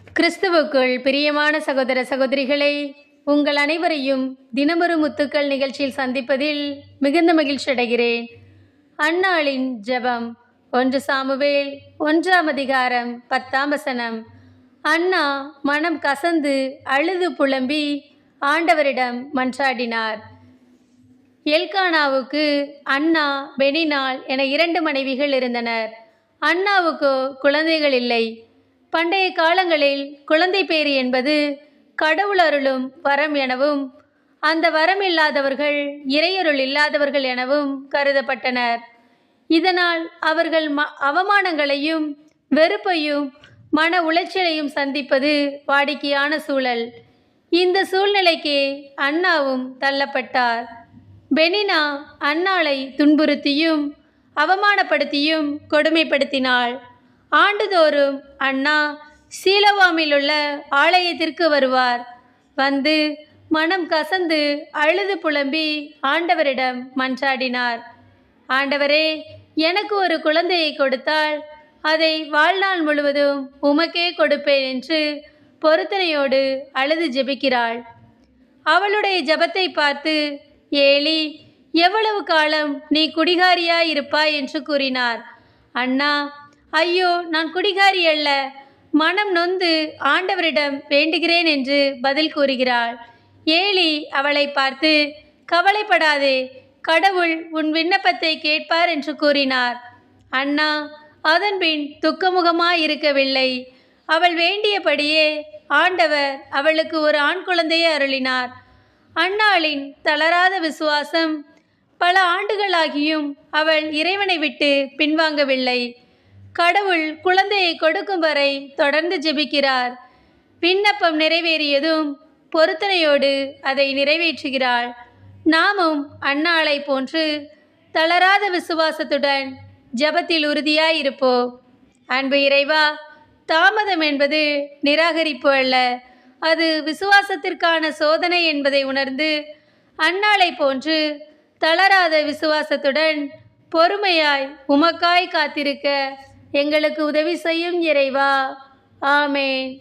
கிறிஸ்துவுக்குள் பிரியமான சகோதர சகோதரிகளை, உங்கள் அனைவரையும் தினமொரு முத்துக்கள் நிகழ்ச்சியில் சந்திப்பதில் மிகுந்த மகிழ்ச்சி அடைகிறேன். அன்னாளின் ஜெபம். 1 சாமுவேல் 1ஆம் அதிகாரம் 10ஆம் வசனம். அன்னா மனம் கசந்து அழுது புலம்பி ஆண்டவரிடம் மன்றாடினார். எல்கானாவுக்கு அன்னா, பெனினாள் என 2 மனைவிகள் இருந்தனர். அன்னாவுக்கோ குழந்தைகள் இல்லை. பண்டைய காலங்களில் குழந்தை பேறு என்பது கடவுள் அருளும் வரம் எனவும், அந்த வரம் இல்லாதவர்கள் இறையருள் இல்லாதவர்கள் எனவும் கருதப்பட்டனர். இதனால் அவர்கள் அவமானங்களையும் வெறுப்பையும் மன உளைச்சலையும் சந்திப்பது வாடிக்கையான சூழல். இந்த சூழ்நிலைக்கு அன்னாவும் தள்ளப்பட்டார். பெனினா அன்னாளை துன்புறுத்தியும் அவமானப்படுத்தியும் கொடுமைப்படுத்தினாள். ஆண்டுதோறும் அன்னா சீலோவாமில் உள்ள ஆலயத்திற்கு வருவார். வந்து மனம் கசந்து அழுது புலம்பி ஆண்டவரிடம் மன்றாடினார். ஆண்டவரே, எனக்கு ஒரு குழந்தையை கொடுத்தால் அதை வாழ்நாள் முழுவதும் உமக்கே கொடுப்பேன் என்று பொருத்தனையோடு அழுது ஜெபிக்கிறாள். அவளுடைய ஜெபத்தை பார்த்து ஏலி, எவ்வளவு காலம் நீ குடிகாரியாயிருப்பாய் என்று கூறினார். அன்னா, ஐயோ, நான் குடிகாரி அல்ல, மனம் நொந்து ஆண்டவரிடம் வேண்டுகிறேன் என்று பதில் கூறுகிறாள். ஏலி அவளை பார்த்து, கவலைப்படாதே, கடவுள் உன் விண்ணப்பத்தை கேட்பார் என்று கூறினார். அன்னா அதன்பின் துக்கமுகமாயிருக்கவில்லை. அவள் வேண்டியபடியே ஆண்டவர் அவளுக்கு ஒரு ஆண் குழந்தையை அருளினார். அன்னாளின் தளராத விசுவாசம் பல ஆண்டுகளாகியும் அவள் இறைவனை விட்டு பின்வாங்கவில்லை. கடவுள் குழந்தையை கொடுக்கும் வரை தொடர்ந்து ஜெபிக்கிறார். விண்ணப்பம் நிறைவேறியதும் பொருத்தனையோடு அதை நிறைவேற்றுகிறாள். நாமும் அன்னாளை போன்று தளராத விசுவாசத்துடன் ஜெபத்தில் உறுதியாயிருப்போம். அன்பு இறைவா, தாமதம் என்பது நிராகரிப்பு அல்ல, அது விசுவாசத்திற்கான சோதனை என்பதை உணர்ந்து அன்னாளை போன்று தளராத விசுவாசத்துடன் பொறுமையாய் உமக்காய் காத்திருக்க எங்களுக்கு உதவி செய்யும் இறைவா. ஆமென்.